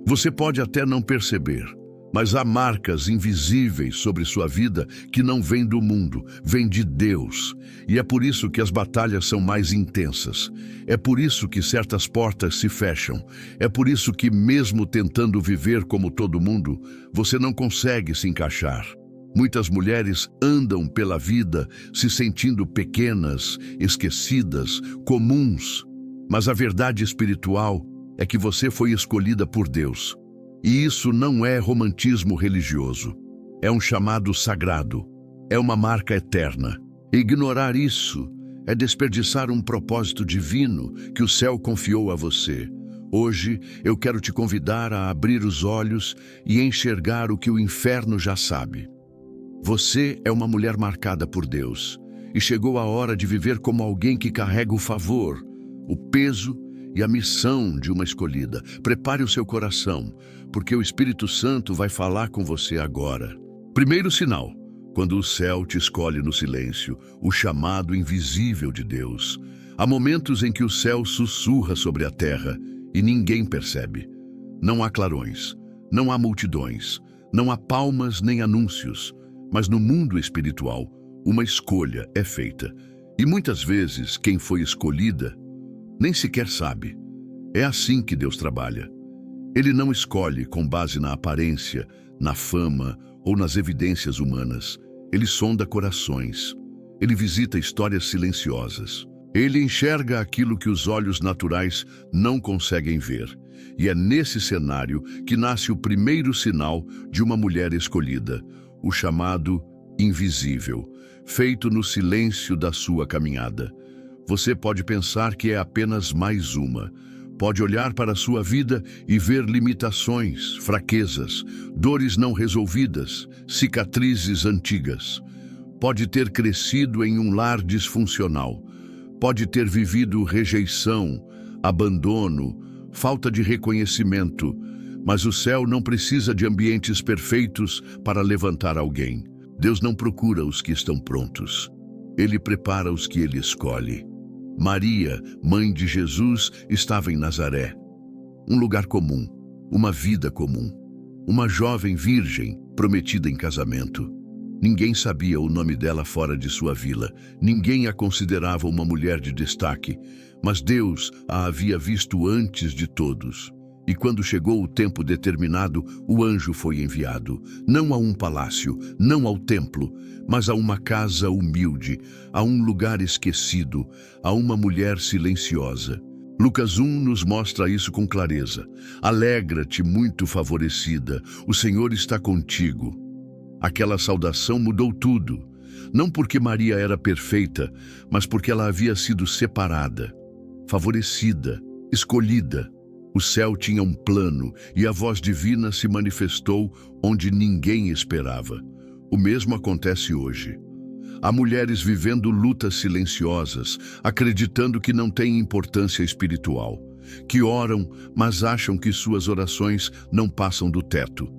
Você pode até não perceber, mas há marcas invisíveis sobre sua vida que não vêm do mundo, vêm de Deus. E é por isso que as batalhas são mais intensas. É por isso que certas portas se fecham. É por isso que, mesmo tentando viver como todo mundo, você não consegue se encaixar. Muitas mulheres andam pela vida se sentindo pequenas, esquecidas, comuns. Mas a verdade espiritual é que você foi escolhida por Deus. E isso não é romantismo religioso. É um chamado sagrado. É uma marca eterna. Ignorar isso é desperdiçar um propósito divino que o céu confiou a você. Hoje eu quero te convidar a abrir os olhos e enxergar o que o inferno já sabe. Você é uma mulher marcada por Deus e chegou a hora de viver como alguém que carrega o favor, o peso e a missão de uma escolhida. Prepare o seu coração, porque o Espírito Santo vai falar com você agora. Primeiro sinal, quando o céu te escolhe no silêncio, o chamado invisível de Deus. Há momentos em que o céu sussurra sobre a terra e ninguém percebe. Não há clarões, não há multidões, não há palmas nem anúncios. Mas no mundo espiritual, uma escolha é feita. E muitas vezes, quem foi escolhida nem sequer sabe. É assim que Deus trabalha. Ele não escolhe com base na aparência, na fama ou nas evidências humanas. Ele sonda corações. Ele visita histórias silenciosas. Ele enxerga aquilo que os olhos naturais não conseguem ver. E é nesse cenário que nasce o primeiro sinal de uma mulher escolhida, o chamado invisível, feito no silêncio da sua caminhada. Você pode pensar que é apenas mais uma. Pode olhar para a sua vida e ver limitações, fraquezas, dores não resolvidas, cicatrizes antigas. Pode ter crescido em um lar disfuncional. Pode ter vivido rejeição, abandono, falta de reconhecimento. Mas o céu não precisa de ambientes perfeitos para levantar alguém. Deus não procura os que estão prontos. Ele prepara os que ele escolhe. Maria, mãe de Jesus, estava em Nazaré. Um lugar comum, uma vida comum. Uma jovem virgem prometida em casamento. Ninguém sabia o nome dela fora de sua vila. Ninguém a considerava uma mulher de destaque. Mas Deus a havia visto antes de todos. E quando chegou o tempo determinado, o anjo foi enviado, não a um palácio, não ao templo, mas a uma casa humilde, a um lugar esquecido, a uma mulher silenciosa. Lucas 1 nos mostra isso com clareza. Alegra-te, muito favorecida, o Senhor está contigo. Aquela saudação mudou tudo, não porque Maria era perfeita, mas porque ela havia sido separada, favorecida, escolhida. O céu tinha um plano e a voz divina se manifestou onde ninguém esperava. O mesmo acontece hoje. Há mulheres vivendo lutas silenciosas, acreditando que não têm importância espiritual, que oram, mas acham que suas orações não passam do teto,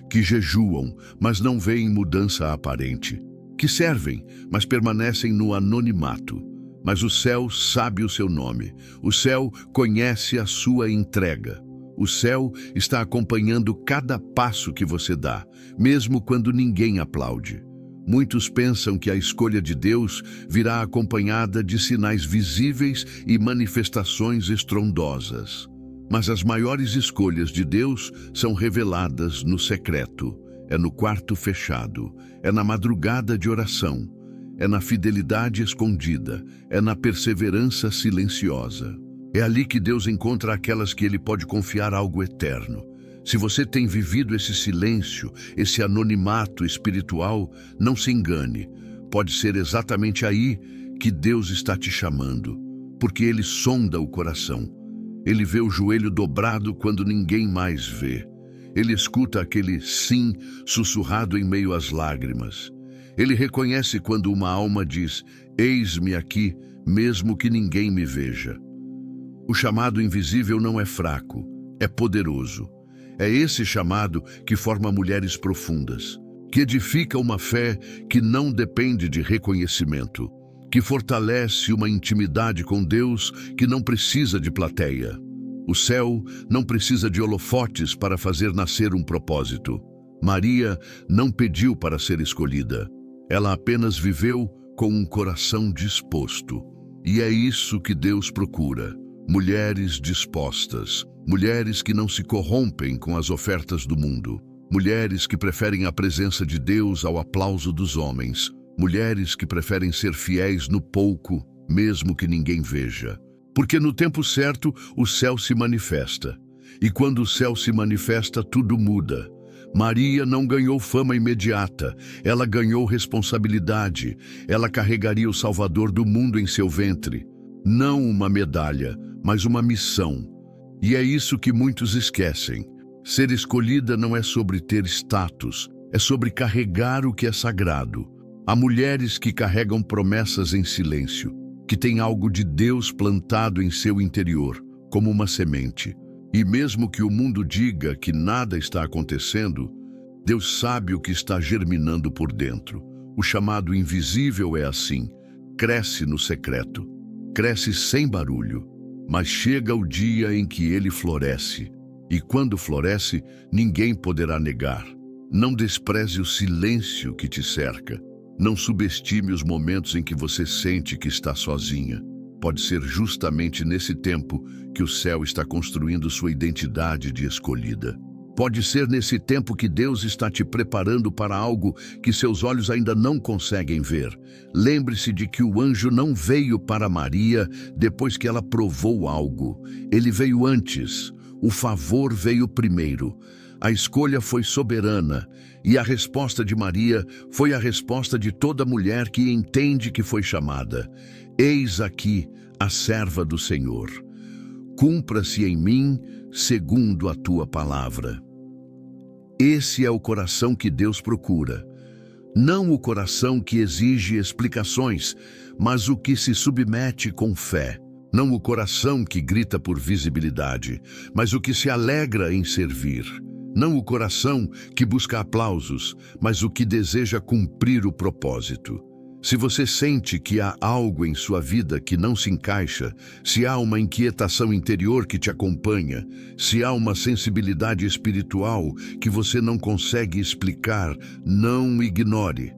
que jejuam, mas não veem mudança aparente, que servem, mas permanecem no anonimato. Mas o céu sabe o seu nome. O céu conhece a sua entrega. O céu está acompanhando cada passo que você dá, mesmo quando ninguém aplaude. Muitos pensam que a escolha de Deus virá acompanhada de sinais visíveis e manifestações estrondosas. Mas as maiores escolhas de Deus são reveladas no secreto. É no quarto fechado. É na madrugada de oração. É na fidelidade escondida, é na perseverança silenciosa. É ali que Deus encontra aquelas que Ele pode confiar algo eterno. Se você tem vivido esse silêncio, esse anonimato espiritual, não se engane. Pode ser exatamente aí que Deus está te chamando, porque Ele sonda o coração. Ele vê o joelho dobrado quando ninguém mais vê. Ele escuta aquele sim sussurrado em meio às lágrimas. Ele reconhece quando uma alma diz, eis-me aqui, mesmo que ninguém me veja. O chamado invisível não é fraco, é poderoso. É esse chamado que forma mulheres profundas, que edifica uma fé que não depende de reconhecimento, que fortalece uma intimidade com Deus que não precisa de plateia. O céu não precisa de holofotes para fazer nascer um propósito. Maria não pediu para ser escolhida. Ela apenas viveu com um coração disposto. E é isso que Deus procura. Mulheres dispostas. Mulheres que não se corrompem com as ofertas do mundo. Mulheres que preferem a presença de Deus ao aplauso dos homens. Mulheres que preferem ser fiéis no pouco, mesmo que ninguém veja. Porque no tempo certo, o céu se manifesta. E quando o céu se manifesta, tudo muda. Maria não ganhou fama imediata, ela ganhou responsabilidade. Ela carregaria o Salvador do mundo em seu ventre. Não uma medalha, mas uma missão. E é isso que muitos esquecem. Ser escolhida não é sobre ter status, é sobre carregar o que é sagrado. Há mulheres que carregam promessas em silêncio, que têm algo de Deus plantado em seu interior, como uma semente. E mesmo que o mundo diga que nada está acontecendo, Deus sabe o que está germinando por dentro. O chamado invisível é assim, cresce no secreto, cresce sem barulho, mas chega o dia em que ele floresce. E quando floresce, ninguém poderá negar. Não despreze o silêncio que te cerca. Não subestime os momentos em que você sente que está sozinha. Pode ser justamente nesse tempo que o céu está construindo sua identidade de escolhida. Pode ser nesse tempo que Deus está te preparando para algo que seus olhos ainda não conseguem ver. Lembre-se de que o anjo não veio para Maria depois que ela provou algo. Ele veio antes. O favor veio primeiro. A escolha foi soberana, e a resposta de Maria foi a resposta de toda mulher que entende que foi chamada. Eis aqui a serva do Senhor. Cumpra-se em mim segundo a tua palavra. Esse é o coração que Deus procura. Não o coração que exige explicações, mas o que se submete com fé. Não o coração que grita por visibilidade, mas o que se alegra em servir. Não o coração que busca aplausos, mas o que deseja cumprir o propósito. Se você sente que há algo em sua vida que não se encaixa, se há uma inquietação interior que te acompanha, se há uma sensibilidade espiritual que você não consegue explicar, não ignore.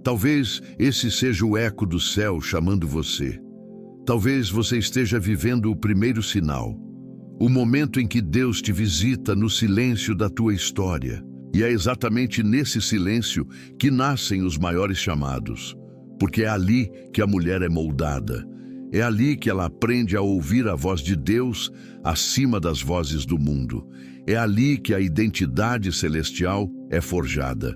Talvez esse seja o eco do céu chamando você. Talvez você esteja vivendo o primeiro sinal. O momento em que Deus te visita no silêncio da tua história. E é exatamente nesse silêncio que nascem os maiores chamados. Porque é ali que a mulher é moldada. É ali que ela aprende a ouvir a voz de Deus acima das vozes do mundo. É ali que a identidade celestial é forjada.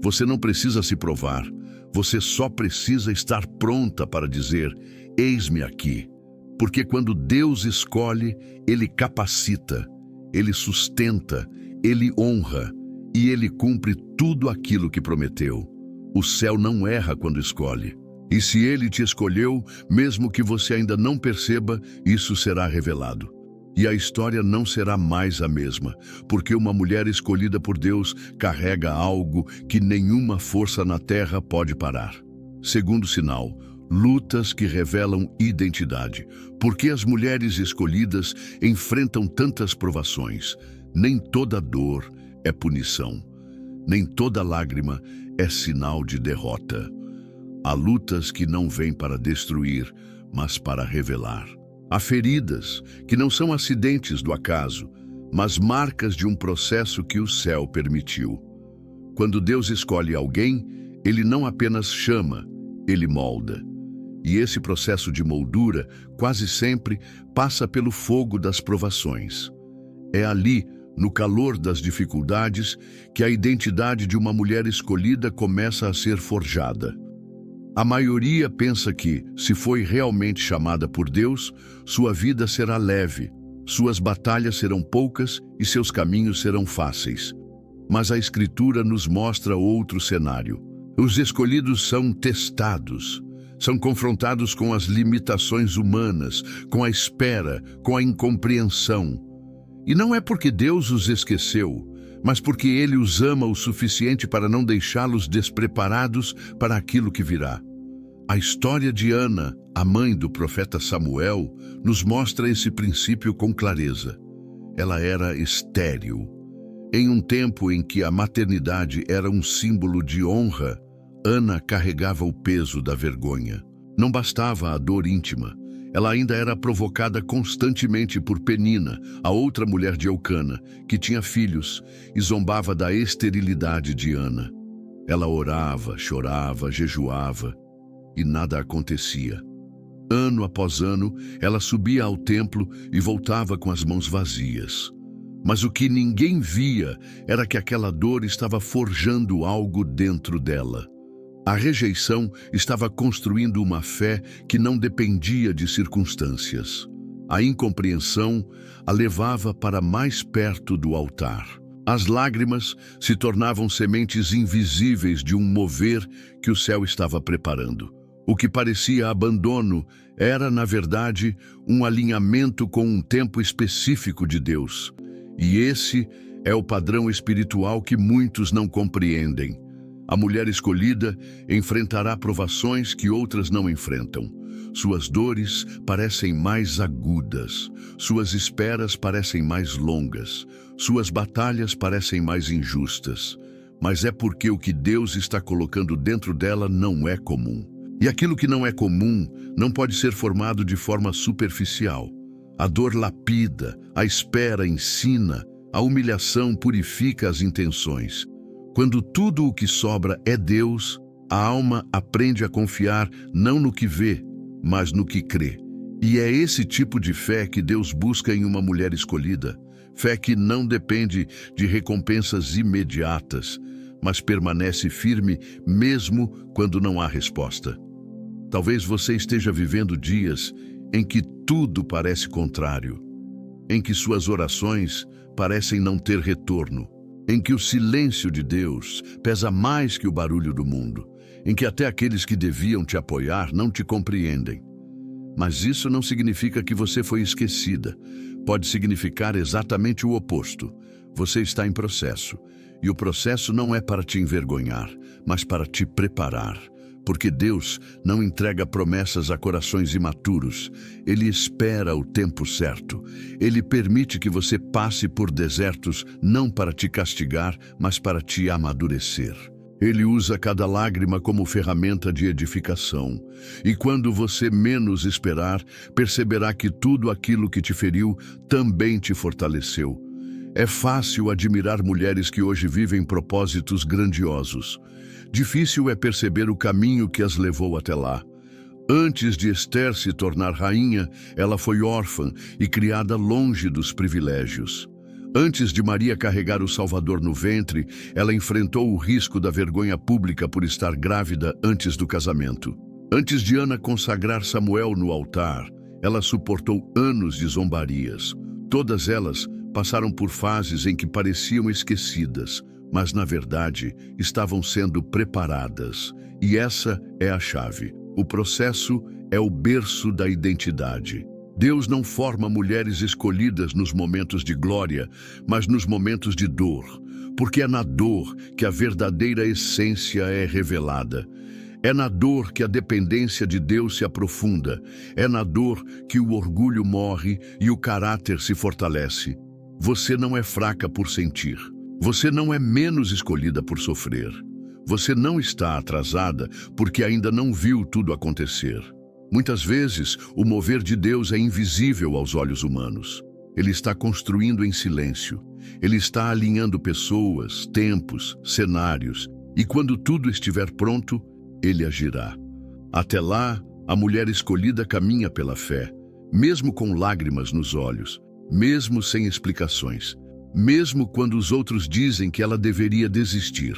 Você não precisa se provar. Você só precisa estar pronta para dizer: eis-me aqui. Porque quando Deus escolhe, Ele capacita, Ele sustenta, Ele honra e Ele cumpre tudo aquilo que prometeu. O céu não erra quando escolhe. E se Ele te escolheu, mesmo que você ainda não perceba, isso será revelado. E a história não será mais a mesma, porque uma mulher escolhida por Deus carrega algo que nenhuma força na terra pode parar. Segundo sinal, lutas que revelam identidade. Por que as mulheres escolhidas enfrentam tantas provações? Nem toda dor é punição. Nem toda lágrima é sinal de derrota. Há lutas que não vêm para destruir, mas para revelar. Há feridas que não são acidentes do acaso, mas marcas de um processo que o céu permitiu. Quando Deus escolhe alguém, Ele não apenas chama, Ele molda. E esse processo de moldura, quase sempre, passa pelo fogo das provações. É ali, no calor das dificuldades, que a identidade de uma mulher escolhida começa a ser forjada. A maioria pensa que, se foi realmente chamada por Deus, sua vida será leve, suas batalhas serão poucas e seus caminhos serão fáceis. Mas a Escritura nos mostra outro cenário. Os escolhidos são testados. São confrontados com as limitações humanas, com a espera, com a incompreensão. E não é porque Deus os esqueceu, mas porque Ele os ama o suficiente para não deixá-los despreparados para aquilo que virá. A história de Ana, a mãe do profeta Samuel, nos mostra esse princípio com clareza. Ela era estéril. Em um tempo em que a maternidade era um símbolo de honra, Ana carregava o peso da vergonha. Não bastava a dor íntima. Ela ainda era provocada constantemente por Penina, a outra mulher de Eucana, que tinha filhos, e zombava da esterilidade de Ana. Ela orava, chorava, jejuava, e nada acontecia. Ano após ano, ela subia ao templo e voltava com as mãos vazias. Mas o que ninguém via era que aquela dor estava forjando algo dentro dela. A rejeição estava construindo uma fé que não dependia de circunstâncias. A incompreensão a levava para mais perto do altar. As lágrimas se tornavam sementes invisíveis de um mover que o céu estava preparando. O que parecia abandono era, na verdade, um alinhamento com um tempo específico de Deus. E esse é o padrão espiritual que muitos não compreendem. A mulher escolhida enfrentará provações que outras não enfrentam. Suas dores parecem mais agudas, suas esperas parecem mais longas, suas batalhas parecem mais injustas. Mas é porque o que Deus está colocando dentro dela não é comum. E aquilo que não é comum não pode ser formado de forma superficial. A dor lapida, a espera ensina, a humilhação purifica as intenções. Quando tudo o que sobra é Deus, a alma aprende a confiar não no que vê, mas no que crê. E é esse tipo de fé que Deus busca em uma mulher escolhida. Fé que não depende de recompensas imediatas, mas permanece firme mesmo quando não há resposta. Talvez você esteja vivendo dias em que tudo parece contrário, em que suas orações parecem não ter retorno, em que o silêncio de Deus pesa mais que o barulho do mundo, em que até aqueles que deviam te apoiar não te compreendem. Mas isso não significa que você foi esquecida. Pode significar exatamente o oposto. Você está em processo, e o processo não é para te envergonhar, mas para te preparar. Porque Deus não entrega promessas a corações imaturos. Ele espera o tempo certo. Ele permite que você passe por desertos não para te castigar, mas para te amadurecer. Ele usa cada lágrima como ferramenta de edificação. E quando você menos esperar, perceberá que tudo aquilo que te feriu também te fortaleceu. É fácil admirar mulheres que hoje vivem propósitos grandiosos. Difícil é perceber o caminho que as levou até lá. Antes de Esther se tornar rainha, ela foi órfã e criada longe dos privilégios. Antes de Maria carregar o Salvador no ventre, ela enfrentou o risco da vergonha pública por estar grávida antes do casamento. Antes de Ana consagrar Samuel no altar, ela suportou anos de zombarias. Todas elas passaram por fases em que pareciam esquecidas, mas na verdade estavam sendo preparadas. E essa é a chave. O processo é o berço da identidade. Deus não forma mulheres escolhidas nos momentos de glória, mas nos momentos de dor, porque é na dor que a verdadeira essência é revelada. É na dor que a dependência de Deus se aprofunda. É na dor que o orgulho morre e o caráter se fortalece. Você não é fraca por sentir. Você não é menos escolhida por sofrer. Você não está atrasada porque ainda não viu tudo acontecer. Muitas vezes, o mover de Deus é invisível aos olhos humanos. Ele está construindo em silêncio. Ele está alinhando pessoas, tempos, cenários. E quando tudo estiver pronto, Ele agirá. Até lá, a mulher escolhida caminha pela fé, mesmo com lágrimas nos olhos, mesmo sem explicações. Mesmo quando os outros dizem que ela deveria desistir,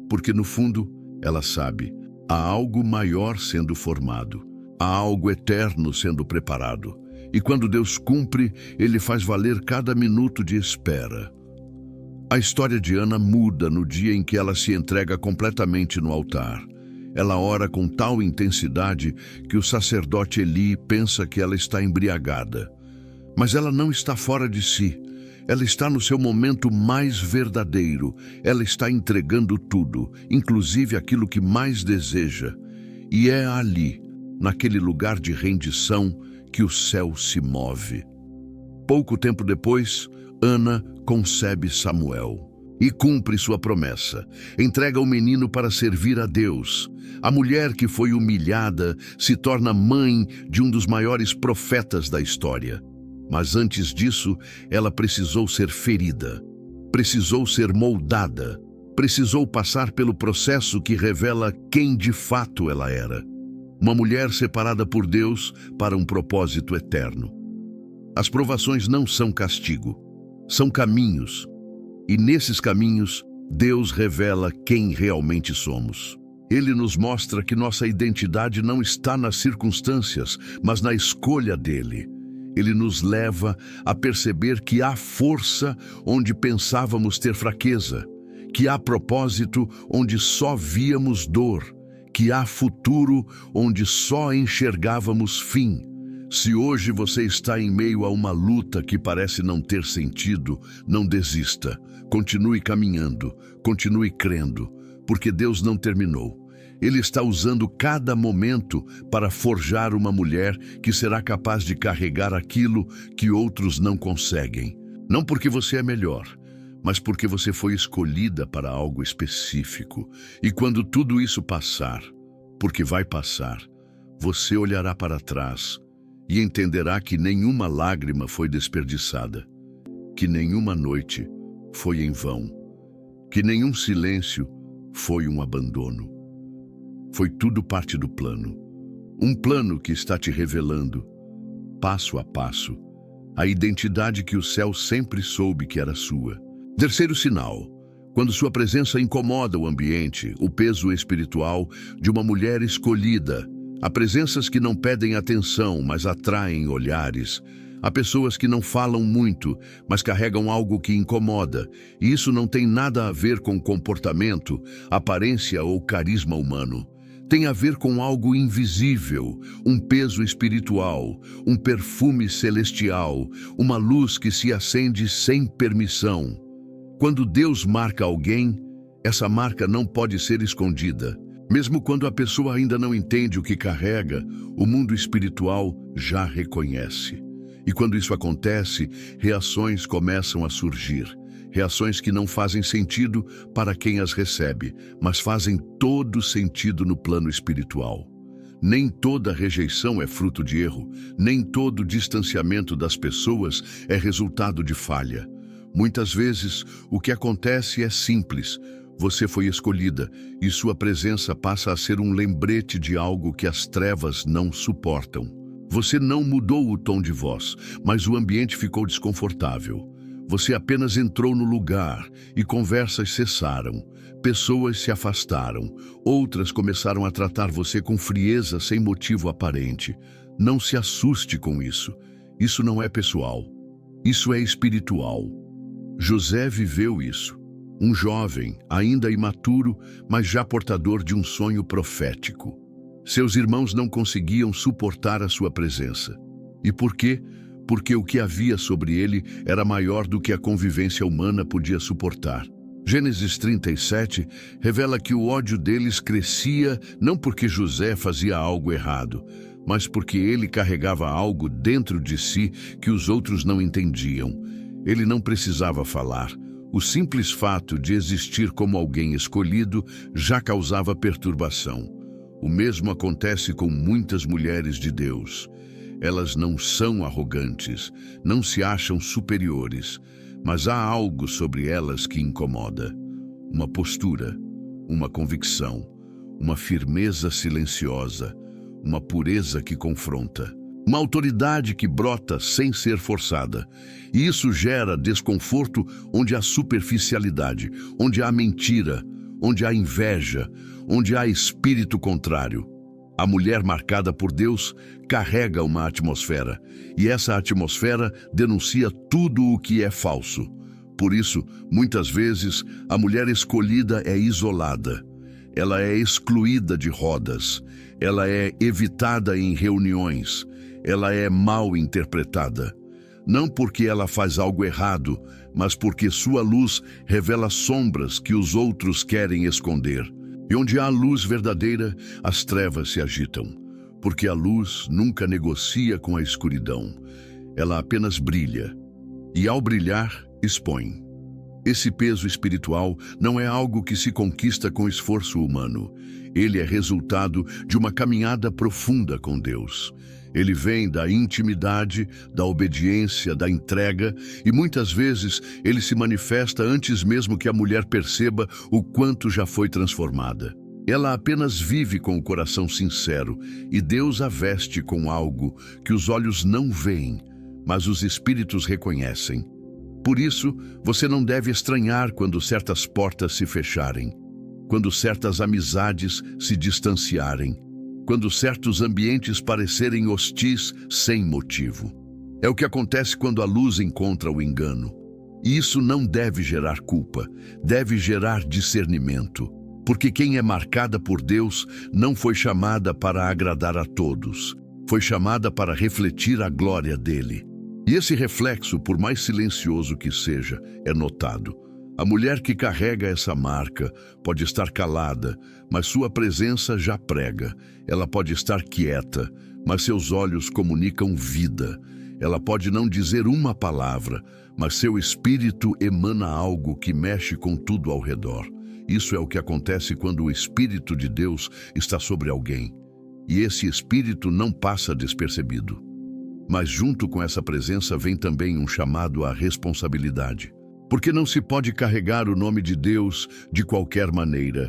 porque no fundo, ela sabe, há algo maior sendo formado, há algo eterno sendo preparado. E quando Deus cumpre, Ele faz valer cada minuto de espera. A história de Ana muda no dia em que ela se entrega completamente no altar. Ela ora com tal intensidade que o sacerdote Eli pensa que ela está embriagada. Mas ela não está fora de si. Ela está no seu momento mais verdadeiro. Ela está entregando tudo, inclusive aquilo que mais deseja. E é ali, naquele lugar de rendição, que o céu se move. Pouco tempo depois, Ana concebe Samuel e cumpre sua promessa. Entrega o menino para servir a Deus. A mulher que foi humilhada se torna mãe de um dos maiores profetas da história. Mas antes disso, ela precisou ser ferida, precisou ser moldada, precisou passar pelo processo que revela quem de fato ela era. Uma mulher separada por Deus para um propósito eterno. As provações não são castigo, são caminhos. E nesses caminhos, Deus revela quem realmente somos. Ele nos mostra que nossa identidade não está nas circunstâncias, mas na escolha dele. Ele nos leva a perceber que há força onde pensávamos ter fraqueza, que há propósito onde só víamos dor, que há futuro onde só enxergávamos fim. Se hoje você está em meio a uma luta que parece não ter sentido, não desista. Continue caminhando, continue crendo, porque Deus não terminou. Ele está usando cada momento para forjar uma mulher que será capaz de carregar aquilo que outros não conseguem. Não porque você é melhor, mas porque você foi escolhida para algo específico. E quando tudo isso passar, porque vai passar, você olhará para trás e entenderá que nenhuma lágrima foi desperdiçada, que nenhuma noite foi em vão, que nenhum silêncio foi um abandono. Foi tudo parte do plano. Um plano que está te revelando, passo a passo, a identidade que o céu sempre soube que era sua. Terceiro sinal: quando sua presença incomoda o ambiente, o peso espiritual de uma mulher escolhida. Há presenças que não pedem atenção, mas atraem olhares. Há pessoas que não falam muito, mas carregam algo que incomoda. E isso não tem nada a ver com comportamento, aparência ou carisma humano. Tem a ver com algo invisível, um peso espiritual, um perfume celestial, uma luz que se acende sem permissão. Quando Deus marca alguém, essa marca não pode ser escondida. Mesmo quando a pessoa ainda não entende o que carrega, o mundo espiritual já reconhece. E quando isso acontece, reações começam a surgir. Reações que não fazem sentido para quem as recebe, mas fazem todo sentido no plano espiritual. Nem toda rejeição é fruto de erro, nem todo distanciamento das pessoas é resultado de falha. Muitas vezes, o que acontece é simples. Você foi escolhida e sua presença passa a ser um lembrete de algo que as trevas não suportam. Você não mudou o tom de voz, mas o ambiente ficou desconfortável. Você apenas entrou no lugar e conversas cessaram. Pessoas se afastaram. Outras começaram a tratar você com frieza sem motivo aparente. Não se assuste com isso. Isso não é pessoal. Isso é espiritual. José viveu isso. Um jovem, ainda imaturo, mas já portador de um sonho profético. Seus irmãos não conseguiam suportar a sua presença. E por quê? Porque o que havia sobre ele era maior do que a convivência humana podia suportar. Gênesis 37 revela que o ódio deles crescia não porque José fazia algo errado, mas porque ele carregava algo dentro de si que os outros não entendiam. Ele não precisava falar. O simples fato de existir como alguém escolhido já causava perturbação. O mesmo acontece com muitas mulheres de Deus. Elas não são arrogantes, não se acham superiores, mas há algo sobre elas que incomoda. Uma postura, uma convicção, uma firmeza silenciosa, uma pureza que confronta. Uma autoridade que brota sem ser forçada. E isso gera desconforto onde há superficialidade, onde há mentira, onde há inveja, onde há espírito contrário. A mulher marcada por Deus carrega uma atmosfera, e essa atmosfera denuncia tudo o que é falso. Por isso, muitas vezes, a mulher escolhida é isolada. Ela é excluída de rodas. Ela é evitada em reuniões. Ela é mal interpretada. Não porque ela faz algo errado, mas porque sua luz revela sombras que os outros querem esconder. E onde há luz verdadeira, as trevas se agitam, porque a luz nunca negocia com a escuridão. Ela apenas brilha, e ao brilhar, expõe. Esse peso espiritual não é algo que se conquista com esforço humano. Ele é resultado de uma caminhada profunda com Deus. Ele vem da intimidade, da obediência, da entrega, e muitas vezes ele se manifesta antes mesmo que a mulher perceba o quanto já foi transformada. Ela apenas vive com o coração sincero, e Deus a veste com algo que os olhos não veem, mas os espíritos reconhecem. Por isso, você não deve estranhar quando certas portas se fecharem, quando certas amizades se distanciarem, quando certos ambientes parecerem hostis sem motivo. É o que acontece quando a luz encontra o engano. E isso não deve gerar culpa, deve gerar discernimento. Porque quem é marcada por Deus não foi chamada para agradar a todos, foi chamada para refletir a glória dele. E esse reflexo, por mais silencioso que seja, é notado. A mulher que carrega essa marca pode estar calada, mas sua presença já prega. Ela pode estar quieta, mas seus olhos comunicam vida. Ela pode não dizer uma palavra, mas seu espírito emana algo que mexe com tudo ao redor. Isso é o que acontece quando o Espírito de Deus está sobre alguém. E esse Espírito não passa despercebido. Mas junto com essa presença vem também um chamado à responsabilidade. Porque não se pode carregar o nome de Deus de qualquer maneira.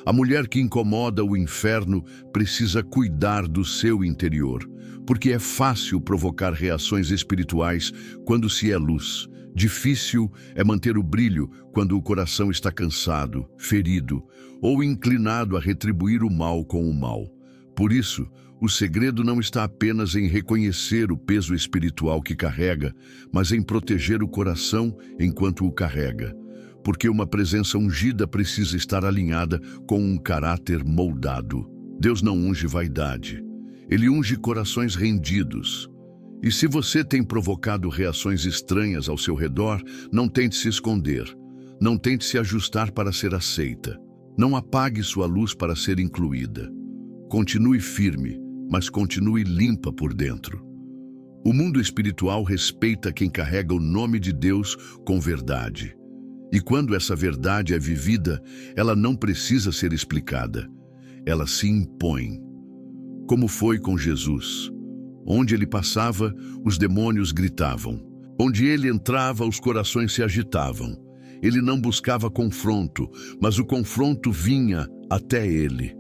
A mulher que incomoda o inferno precisa cuidar do seu interior, porque é fácil provocar reações espirituais quando se é luz. Difícil é manter o brilho quando o coração está cansado, ferido ou inclinado a retribuir o mal com o mal. Por isso, o segredo não está apenas em reconhecer o peso espiritual que carrega, mas em proteger o coração enquanto o carrega. Porque uma presença ungida precisa estar alinhada com um caráter moldado. Deus não unge vaidade. Ele unge corações rendidos. E se você tem provocado reações estranhas ao seu redor, não tente se esconder. Não tente se ajustar para ser aceita. Não apague sua luz para ser incluída. Continue firme, mas continue limpa por dentro. O mundo espiritual respeita quem carrega o nome de Deus com verdade. E quando essa verdade é vivida, ela não precisa ser explicada. Ela se impõe. Como foi com Jesus. Onde ele passava, os demônios gritavam. Onde ele entrava, os corações se agitavam. Ele não buscava confronto, mas o confronto vinha até ele.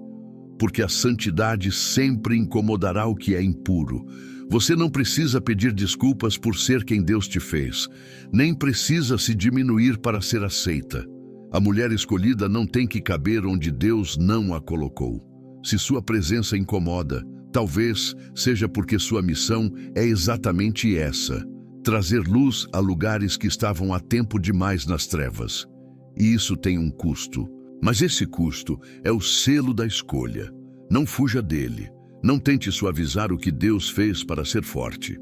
Porque a santidade sempre incomodará o que é impuro. Você não precisa pedir desculpas por ser quem Deus te fez, nem precisa se diminuir para ser aceita. A mulher escolhida não tem que caber onde Deus não a colocou. Se sua presença incomoda, talvez seja porque sua missão é exatamente essa: trazer luz a lugares que estavam há tempo demais nas trevas. E isso tem um custo. Mas esse custo é o selo da escolha. Não fuja dele. Não tente suavizar o que Deus fez para ser forte.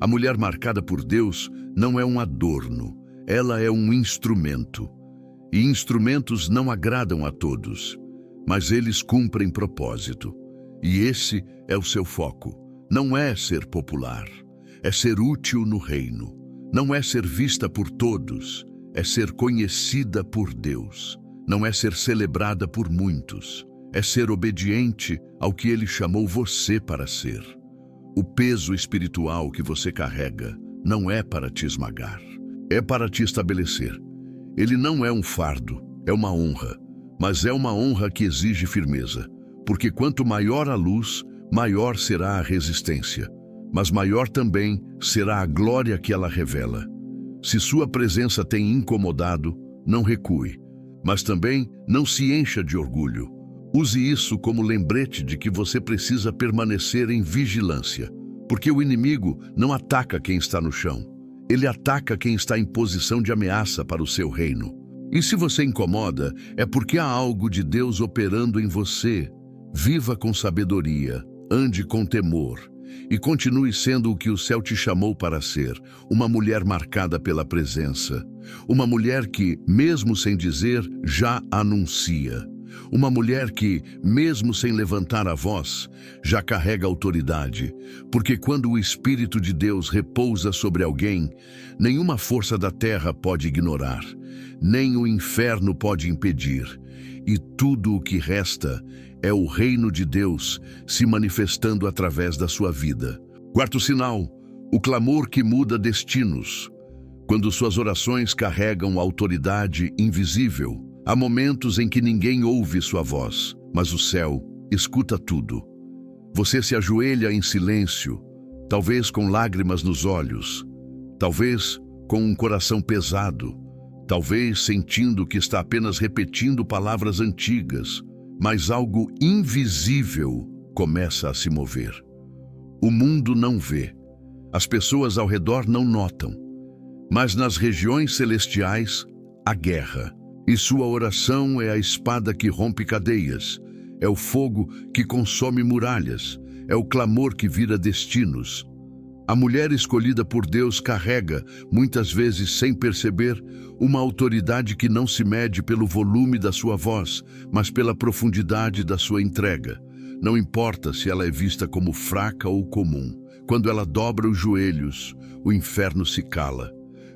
A mulher marcada por Deus não é um adorno. Ela é um instrumento. E instrumentos não agradam a todos, mas eles cumprem propósito. E esse é o seu foco. Não é ser popular. É ser útil no reino. Não é ser vista por todos. É ser conhecida por Deus. Não é ser celebrada por muitos, é ser obediente ao que Ele chamou você para ser. O peso espiritual que você carrega não é para te esmagar, é para te estabelecer. Ele não é um fardo, é uma honra, mas é uma honra que exige firmeza, porque quanto maior a luz, maior será a resistência, mas maior também será a glória que ela revela. Se sua presença tem incomodado, não recue. Mas também não se encha de orgulho. Use isso como lembrete de que você precisa permanecer em vigilância, porque o inimigo não ataca quem está no chão. Ele ataca quem está em posição de ameaça para o seu reino. E se você incomoda, é porque há algo de Deus operando em você. Viva com sabedoria, ande com temor e continue sendo o que o céu te chamou para ser, uma mulher marcada pela presença. Uma mulher que, mesmo sem dizer, já anuncia. Uma mulher que, mesmo sem levantar a voz, já carrega autoridade, porque quando o Espírito de Deus repousa sobre alguém, nenhuma força da terra pode ignorar, nem o inferno pode impedir, e tudo o que resta é o reino de Deus se manifestando através da sua vida. Quarto sinal, o clamor que muda destinos. Quando suas orações carregam autoridade invisível, há momentos em que ninguém ouve sua voz, mas o céu escuta tudo. Você se ajoelha em silêncio, talvez com lágrimas nos olhos, talvez com um coração pesado, talvez sentindo que está apenas repetindo palavras antigas, mas algo invisível começa a se mover. O mundo não vê, as pessoas ao redor não notam, mas nas regiões celestiais há guerra. E sua oração é a espada que rompe cadeias, é o fogo que consome muralhas, é o clamor que vira destinos. A mulher escolhida por Deus carrega, muitas vezes sem perceber, uma autoridade que não se mede pelo volume da sua voz, mas pela profundidade da sua entrega. Não importa se ela é vista como fraca ou comum. Quando ela dobra os joelhos, o inferno se cala.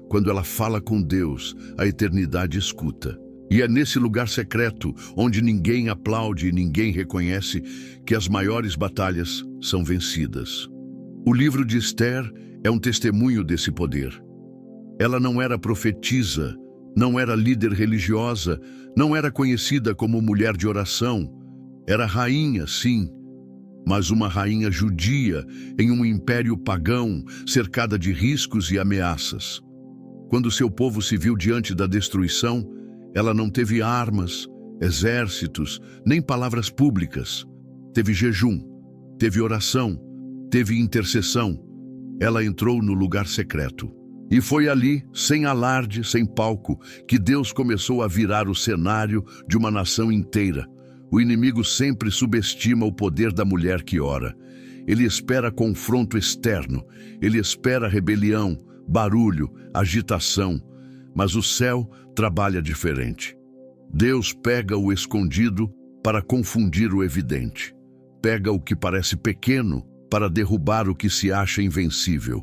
Quando ela fala com Deus, a eternidade escuta. E é nesse lugar secreto, onde ninguém aplaude e ninguém reconhece, que as maiores batalhas são vencidas. O livro de Esther é um testemunho desse poder. Ela não era profetisa, não era líder religiosa, não era conhecida como mulher de oração. Era rainha, sim, mas uma rainha judia em um império pagão, cercada de riscos e ameaças. Quando seu povo se viu diante da destruição, ela não teve armas, exércitos, nem palavras públicas. Teve jejum, teve oração, teve intercessão. Ela entrou no lugar secreto. E foi ali, sem alarde, sem palco, que Deus começou a virar o cenário de uma nação inteira. O inimigo sempre subestima o poder da mulher que ora. Ele espera confronto externo, ele espera rebelião, barulho, agitação, mas o céu trabalha diferente. Deus pega o escondido para confundir o evidente. Pega o que parece pequeno para derrubar o que se acha invencível.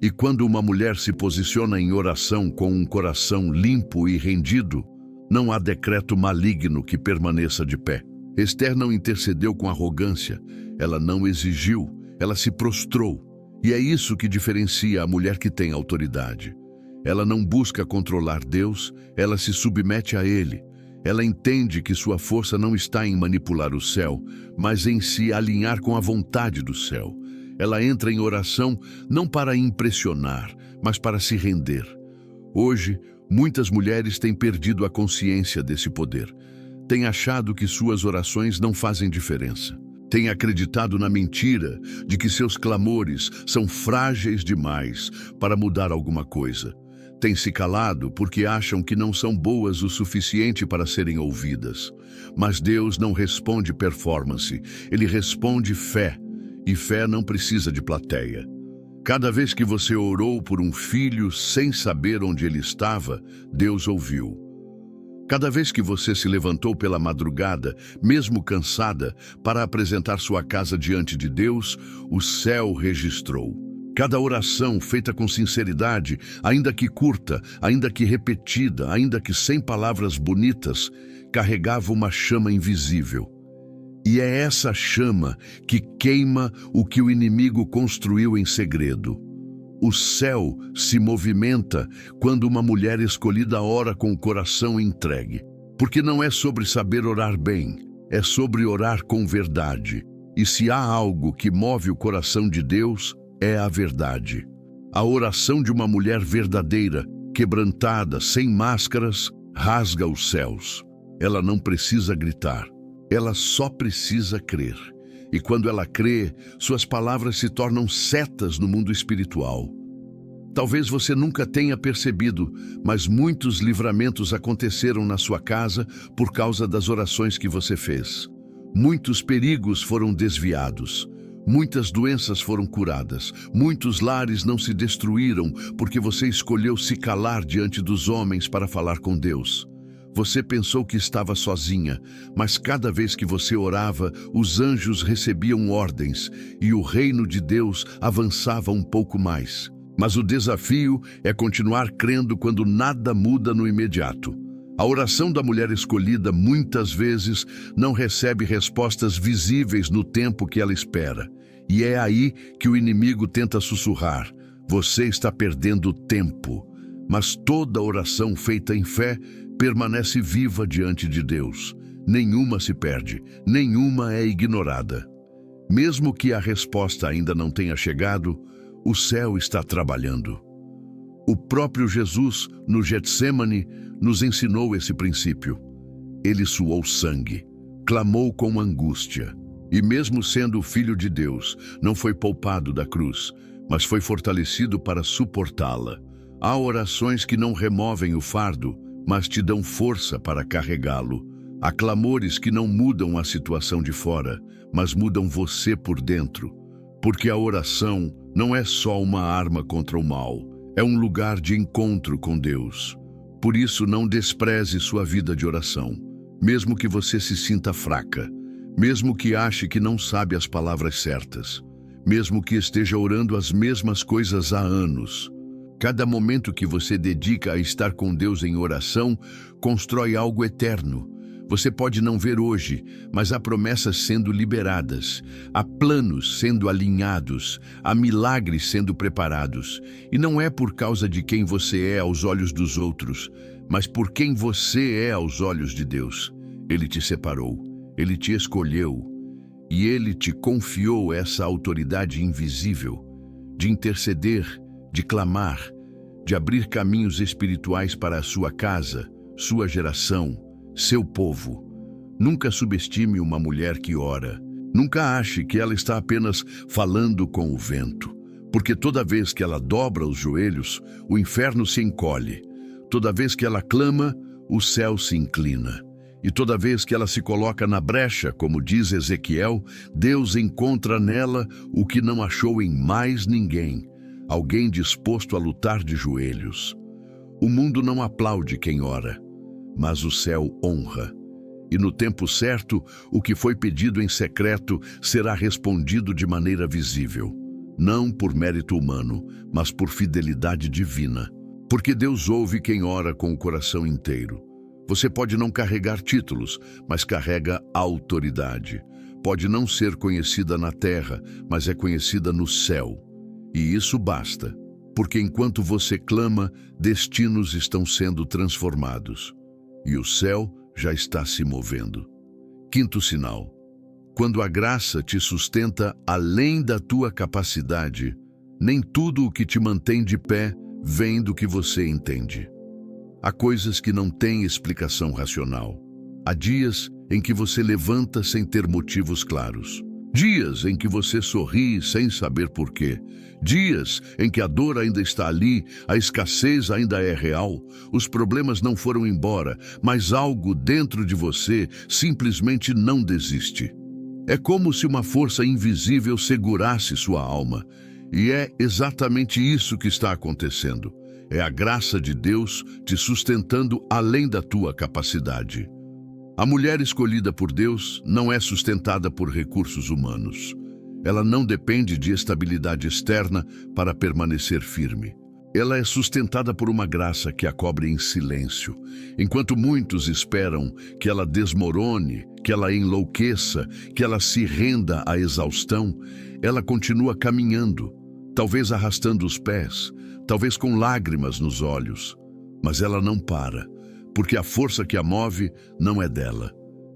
E quando uma mulher se posiciona em oração com um coração limpo e rendido, não há decreto maligno que permaneça de pé. Esther não intercedeu com arrogância, ela não exigiu, ela se prostrou. E é isso que diferencia a mulher que tem autoridade. Ela não busca controlar Deus, ela se submete a Ele. Ela entende que sua força não está em manipular o céu, mas em se alinhar com a vontade do céu. Ela entra em oração não para impressionar, mas para se render. Hoje, muitas mulheres têm perdido a consciência desse poder. Têm achado que suas orações não fazem diferença. Têm acreditado na mentira de que seus clamores são frágeis demais para mudar alguma coisa. Têm se calado porque acham que não são boas o suficiente para serem ouvidas. Mas Deus não responde performance, Ele responde fé. E fé não precisa de plateia. Cada vez que você orou por um filho sem saber onde ele estava, Deus ouviu. Cada vez que você se levantou pela madrugada, mesmo cansada, para apresentar sua casa diante de Deus, o céu registrou. Cada oração feita com sinceridade, ainda que curta, ainda que repetida, ainda que sem palavras bonitas, carregava uma chama invisível. E é essa chama que queima o que o inimigo construiu em segredo. O céu se movimenta quando uma mulher escolhida ora com o coração entregue. Porque não é sobre saber orar bem, é sobre orar com verdade. E se há algo que move o coração de Deus, é a verdade. A oração de uma mulher verdadeira, quebrantada, sem máscaras, rasga os céus. Ela não precisa gritar. Ela só precisa crer. E quando ela crê, suas palavras se tornam setas no mundo espiritual. Talvez você nunca tenha percebido, mas muitos livramentos aconteceram na sua casa por causa das orações que você fez. Muitos perigos foram desviados. Muitas doenças foram curadas. Muitos lares não se destruíram porque você escolheu se calar diante dos homens para falar com Deus. Você pensou que estava sozinha, mas cada vez que você orava, os anjos recebiam ordens e o reino de Deus avançava um pouco mais. Mas o desafio é continuar crendo quando nada muda no imediato. A oração da mulher escolhida muitas vezes não recebe respostas visíveis no tempo que ela espera. E é aí que o inimigo tenta sussurrar: você está perdendo tempo. Mas toda oração feita em fé permanece viva diante de Deus. Nenhuma se perde, nenhuma é ignorada. Mesmo que a resposta ainda não tenha chegado, o céu está trabalhando. O próprio Jesus, no Getsêmani, nos ensinou esse princípio. Ele suou sangue, clamou com angústia, e mesmo sendo o Filho de Deus, não foi poupado da cruz, mas foi fortalecido para suportá-la. Há orações que não removem o fardo, mas te dão força para carregá-lo. Há clamores que não mudam a situação de fora, mas mudam você por dentro. Porque a oração não é só uma arma contra o mal, é um lugar de encontro com Deus. Por isso, não despreze sua vida de oração, mesmo que você se sinta fraca, mesmo que ache que não sabe as palavras certas, mesmo que esteja orando as mesmas coisas há anos. Cada momento que você dedica a estar com Deus em oração, constrói algo eterno. Você pode não ver hoje, mas há promessas sendo liberadas, há planos sendo alinhados, há milagres sendo preparados. E não é por causa de quem você é aos olhos dos outros, mas por quem você é aos olhos de Deus. Ele te separou, Ele te escolheu, e Ele te confiou essa autoridade invisível de interceder, de clamar, de abrir caminhos espirituais para a sua casa, sua geração, seu povo. Nunca subestime uma mulher que ora. Nunca ache que ela está apenas falando com o vento, porque toda vez que ela dobra os joelhos, o inferno se encolhe. Toda vez que ela clama, o céu se inclina. E toda vez que ela se coloca na brecha, como diz Ezequiel, Deus encontra nela o que não achou em mais ninguém: alguém disposto a lutar de joelhos. O mundo não aplaude quem ora, mas o céu honra. E no tempo certo, o que foi pedido em secreto será respondido de maneira visível. Não por mérito humano, mas por fidelidade divina. Porque Deus ouve quem ora com o coração inteiro. Você pode não carregar títulos, mas carrega autoridade. Pode não ser conhecida na terra, mas é conhecida no céu. E isso basta, porque enquanto você clama, destinos estão sendo transformados. E o céu já está se movendo. Quinto sinal: quando a graça te sustenta além da tua capacidade, nem tudo o que te mantém de pé vem do que você entende. Há coisas que não têm explicação racional. Há dias em que você levanta sem ter motivos claros. Dias em que você sorri sem saber porquê. Dias em que a dor ainda está ali, a escassez ainda é real, os problemas não foram embora, mas algo dentro de você simplesmente não desiste. É como se uma força invisível segurasse sua alma. E é exatamente isso que está acontecendo. É a graça de Deus te sustentando além da tua capacidade. A mulher escolhida por Deus não é sustentada por recursos humanos. Ela não depende de estabilidade externa para permanecer firme. Ela é sustentada por uma graça que a cobre em silêncio. Enquanto muitos esperam que ela desmorone, que ela enlouqueça, que ela se renda à exaustão, ela continua caminhando, talvez arrastando os pés, talvez com lágrimas nos olhos. Mas ela não para, porque a força que a move não é dela,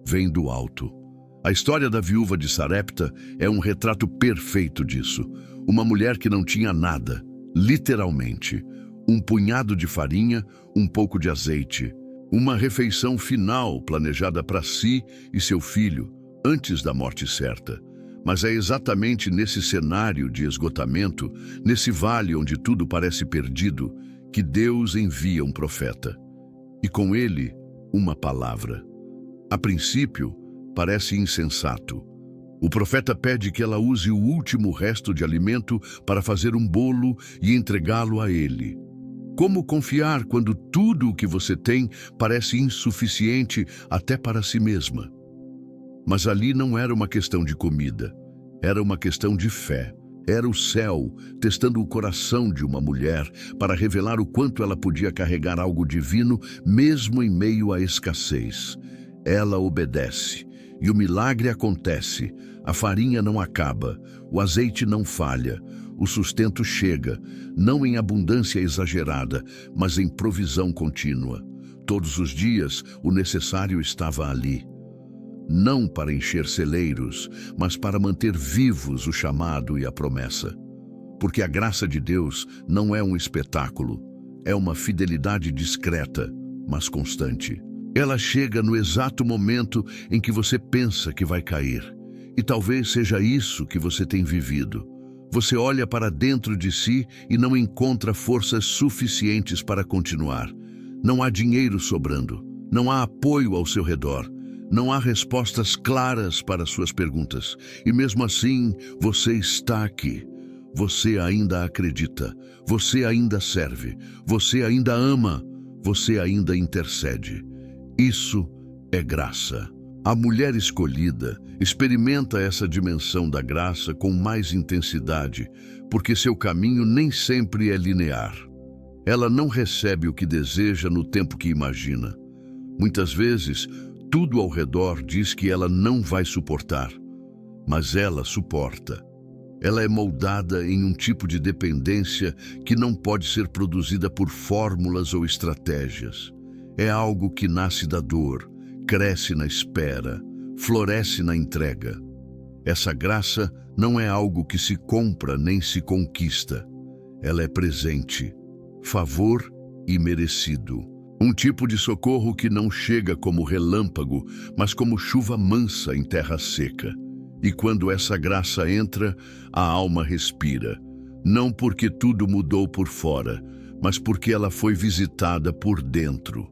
vem do alto. A história da viúva de Sarepta é um retrato perfeito disso. Uma mulher que não tinha nada, literalmente. Um punhado de farinha, um pouco de azeite. Uma refeição final planejada para si e seu filho, antes da morte certa. Mas é exatamente nesse cenário de esgotamento, nesse vale onde tudo parece perdido, que Deus envia um profeta. E com ele, uma palavra. A princípio, parece insensato. O profeta pede que ela use o último resto de alimento para fazer um bolo e entregá-lo a ele. Como confiar quando tudo o que você tem parece insuficiente até para si mesma? Mas ali não era uma questão de comida, era uma questão de fé. Era o céu testando o coração de uma mulher para revelar o quanto ela podia carregar algo divino mesmo em meio à escassez. Ela obedece e o milagre acontece. A farinha não acaba, o azeite não falha, o sustento chega, não em abundância exagerada, mas em provisão contínua. Todos os dias o necessário estava ali. Não para encher celeiros, mas para manter vivos o chamado e a promessa. Porque a graça de Deus não é um espetáculo, é uma fidelidade discreta, mas constante. Ela chega no exato momento em que você pensa que vai cair. E talvez seja isso que você tem vivido. Você olha para dentro de si e não encontra forças suficientes para continuar. Não há dinheiro sobrando, não há apoio ao seu redor. Não há respostas claras para suas perguntas. E mesmo assim, você está aqui. Você ainda acredita. Você ainda serve. Você ainda ama. Você ainda intercede. Isso é graça. A mulher escolhida experimenta essa dimensão da graça com mais intensidade, porque seu caminho nem sempre é linear. Ela não recebe o que deseja no tempo que imagina. Muitas vezes, tudo ao redor diz que ela não vai suportar, mas ela suporta. Ela é moldada em um tipo de dependência que não pode ser produzida por fórmulas ou estratégias. É algo que nasce da dor, cresce na espera, floresce na entrega. Essa graça não é algo que se compra nem se conquista. Ela é presente, favor e merecido. Um tipo de socorro que não chega como relâmpago, mas como chuva mansa em terra seca. E quando essa graça entra, a alma respira. Não porque tudo mudou por fora, mas porque ela foi visitada por dentro.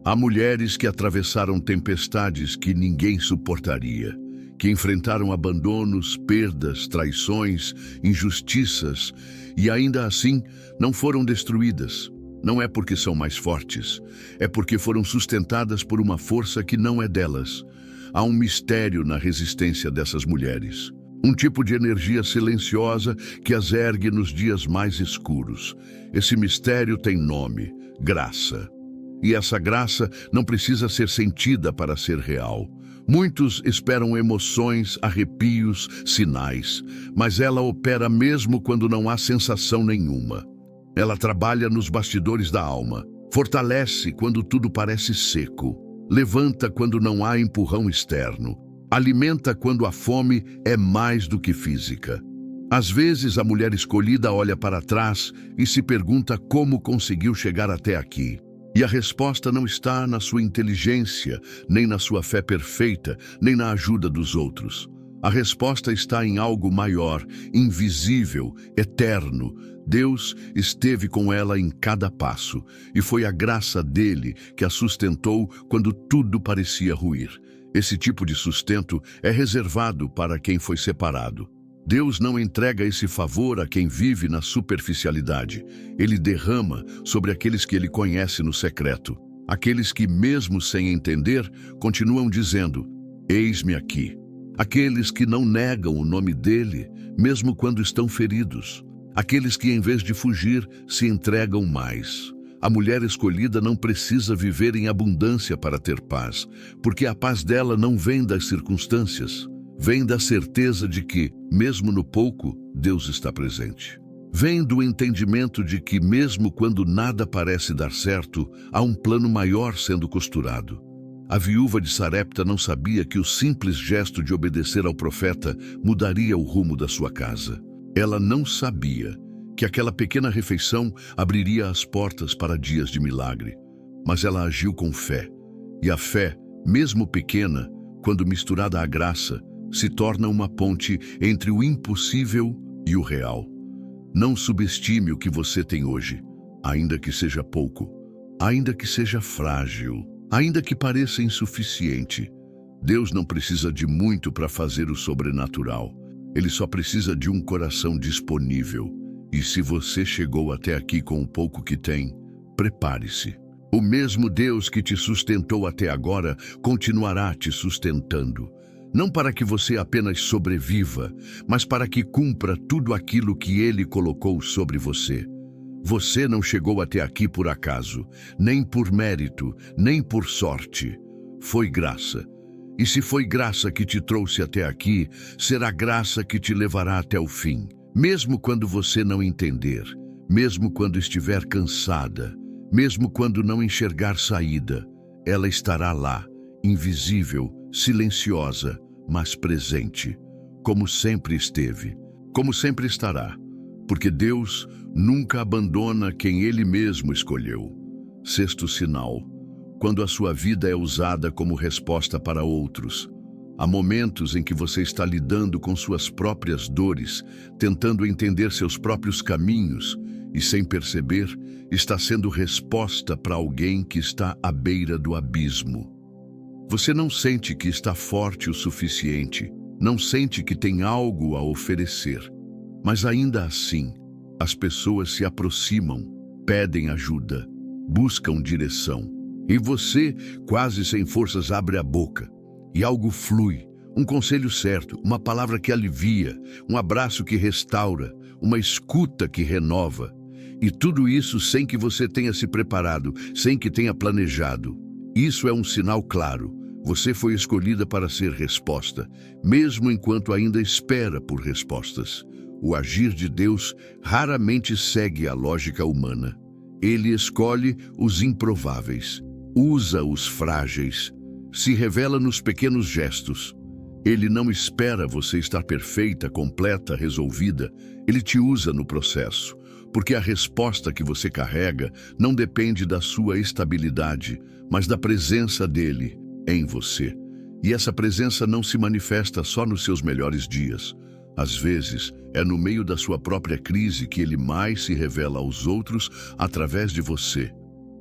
Há mulheres que atravessaram tempestades que ninguém suportaria, que enfrentaram abandonos, perdas, traições, injustiças, e ainda assim não foram destruídas. Não é porque são mais fortes, é porque foram sustentadas por uma força que não é delas. Há um mistério na resistência dessas mulheres. Um tipo de energia silenciosa que as ergue nos dias mais escuros. Esse mistério tem nome: graça. E essa graça não precisa ser sentida para ser real. Muitos esperam emoções, arrepios, sinais, mas ela opera mesmo quando não há sensação nenhuma. Ela trabalha nos bastidores da alma, fortalece quando tudo parece seco, levanta quando não há empurrão externo, alimenta quando a fome é mais do que física. Às vezes a mulher escolhida olha para trás e se pergunta como conseguiu chegar até aqui. E a resposta não está na sua inteligência, nem na sua fé perfeita, nem na ajuda dos outros. A resposta está em algo maior, invisível, eterno. Deus esteve com ela em cada passo, e foi a graça dele que a sustentou quando tudo parecia ruir. Esse tipo de sustento é reservado para quem foi separado. Deus não entrega esse favor a quem vive na superficialidade. Ele derrama sobre aqueles que ele conhece no secreto. Aqueles que, mesmo sem entender, continuam dizendo: "Eis-me aqui." Aqueles que não negam o nome dele, mesmo quando estão feridos. Aqueles que, em vez de fugir, se entregam mais. A mulher escolhida não precisa viver em abundância para ter paz, porque a paz dela não vem das circunstâncias. Vem da certeza de que, mesmo no pouco, Deus está presente. Vem do entendimento de que, mesmo quando nada parece dar certo, há um plano maior sendo costurado. A viúva de Sarepta não sabia que o simples gesto de obedecer ao profeta mudaria o rumo da sua casa. Ela não sabia que aquela pequena refeição abriria as portas para dias de milagre. Mas ela agiu com fé. E a fé, mesmo pequena, quando misturada à graça, se torna uma ponte entre o impossível e o real. Não subestime o que você tem hoje, ainda que seja pouco, ainda que seja frágil, ainda que pareça insuficiente. Deus não precisa de muito para fazer o sobrenatural. Ele só precisa de um coração disponível. E se você chegou até aqui com o pouco que tem, prepare-se. O mesmo Deus que te sustentou até agora continuará te sustentando. Não para que você apenas sobreviva, mas para que cumpra tudo aquilo que Ele colocou sobre você. Você não chegou até aqui por acaso, nem por mérito, nem por sorte. Foi graça. E se foi graça que te trouxe até aqui, será graça que te levará até o fim. Mesmo quando você não entender, mesmo quando estiver cansada, mesmo quando não enxergar saída, ela estará lá, invisível, silenciosa, mas presente, como sempre esteve, como sempre estará, porque Deus nunca abandona quem Ele mesmo escolheu. Sexto sinal: quando a sua vida é usada como resposta para outros. Há momentos em que você está lidando com suas próprias dores, tentando entender seus próprios caminhos e, sem perceber, está sendo resposta para alguém que está à beira do abismo. Você não sente que está forte o suficiente, não sente que tem algo a oferecer, mas ainda assim, as pessoas se aproximam, pedem ajuda, buscam direção, e você, quase sem forças, abre a boca. E algo flui, um conselho certo, uma palavra que alivia, um abraço que restaura, uma escuta que renova. E tudo isso sem que você tenha se preparado, sem que tenha planejado. Isso é um sinal claro. Você foi escolhida para ser resposta, mesmo enquanto ainda espera por respostas. O agir de Deus raramente segue a lógica humana. Ele escolhe os improváveis, usa os frágeis, se revela nos pequenos gestos. Ele não espera você estar perfeita, completa, resolvida. Ele te usa no processo, porque a resposta que você carrega não depende da sua estabilidade, mas da presença dele em você. E essa presença não se manifesta só nos seus melhores dias. Às vezes, é no meio da sua própria crise que ele mais se revela aos outros através de você.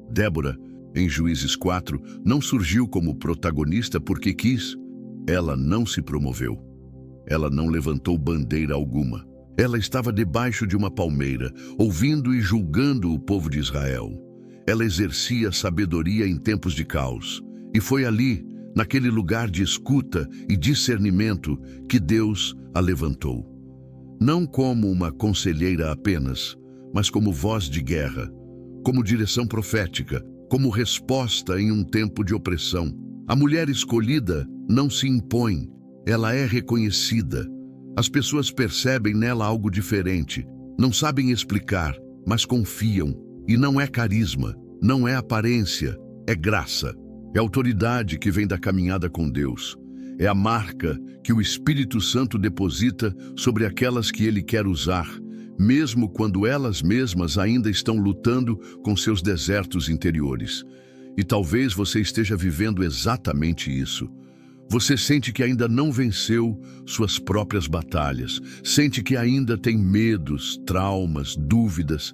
Débora, em Juízes 4, não surgiu como protagonista porque quis. Ela não se promoveu. Ela não levantou bandeira alguma. Ela estava debaixo de uma palmeira, ouvindo e julgando o povo de Israel. Ela exercia sabedoria em tempos de caos. E foi ali, naquele lugar de escuta e discernimento, que Deus a levantou. Não como uma conselheira apenas, mas como voz de guerra, como direção profética, como resposta em um tempo de opressão. A mulher escolhida não se impõe, ela é reconhecida. As pessoas percebem nela algo diferente, não sabem explicar, mas confiam. E não é carisma, não é aparência, é graça. É autoridade que vem da caminhada com Deus. É a marca que o Espírito Santo deposita sobre aquelas que Ele quer usar, mesmo quando elas mesmas ainda estão lutando com seus desertos interiores. E talvez você esteja vivendo exatamente isso. Você sente que ainda não venceu suas próprias batalhas, sente que ainda tem medos, traumas, dúvidas.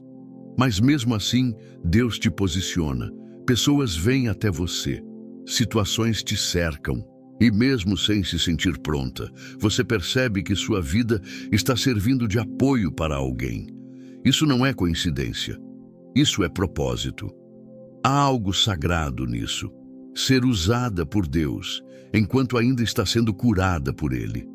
Mas mesmo assim, Deus te posiciona. Pessoas vêm até você, situações te cercam. E mesmo sem se sentir pronta, você percebe que sua vida está servindo de apoio para alguém. Isso não é coincidência. Isso é propósito. Há algo sagrado nisso. Ser usada por Deus, enquanto ainda está sendo curada por Ele.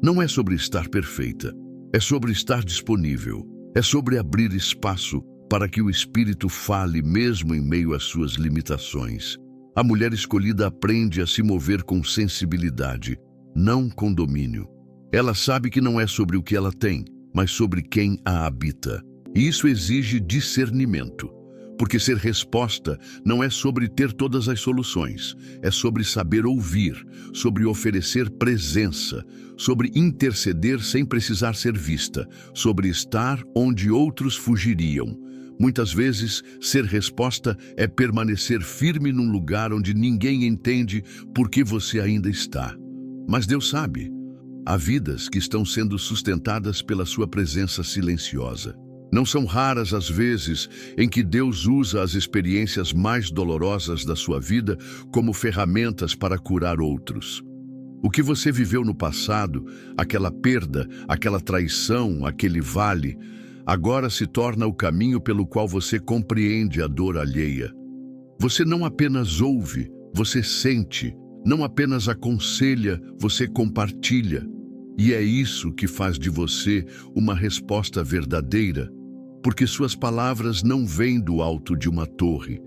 Não é sobre estar perfeita. É sobre estar disponível. É sobre abrir espaço para que o Espírito fale mesmo em meio às suas limitações. A mulher escolhida aprende a se mover com sensibilidade, não com domínio. Ela sabe que não é sobre o que ela tem, mas sobre quem a habita. E isso exige discernimento, porque ser resposta não é sobre ter todas as soluções, é sobre saber ouvir, sobre oferecer presença, sobre interceder sem precisar ser vista, sobre estar onde outros fugiriam. Muitas vezes, ser resposta é permanecer firme num lugar onde ninguém entende por que você ainda está. Mas Deus sabe. Há vidas que estão sendo sustentadas pela sua presença silenciosa. Não são raras as vezes em que Deus usa as experiências mais dolorosas da sua vida como ferramentas para curar outros. O que você viveu no passado, aquela perda, aquela traição, aquele vale, agora se torna o caminho pelo qual você compreende a dor alheia. Você não apenas ouve, você sente, não apenas aconselha, você compartilha. E é isso que faz de você uma resposta verdadeira, porque suas palavras não vêm do alto de uma torre.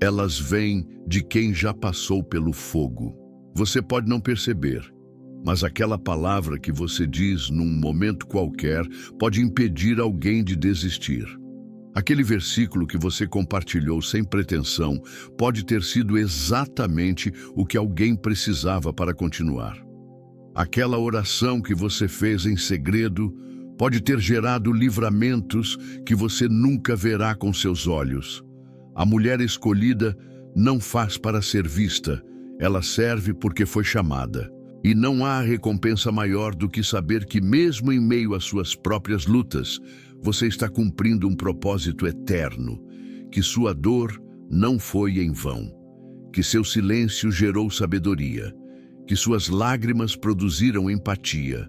Elas vêm de quem já passou pelo fogo. Você pode não perceber, mas aquela palavra que você diz num momento qualquer pode impedir alguém de desistir. Aquele versículo que você compartilhou sem pretensão pode ter sido exatamente o que alguém precisava para continuar. Aquela oração que você fez em segredo pode ter gerado livramentos que você nunca verá com seus olhos. A mulher escolhida não faz para ser vista, ela serve porque foi chamada. E não há recompensa maior do que saber que, mesmo em meio às suas próprias lutas, você está cumprindo um propósito eterno, que sua dor não foi em vão, que seu silêncio gerou sabedoria, que suas lágrimas produziram empatia,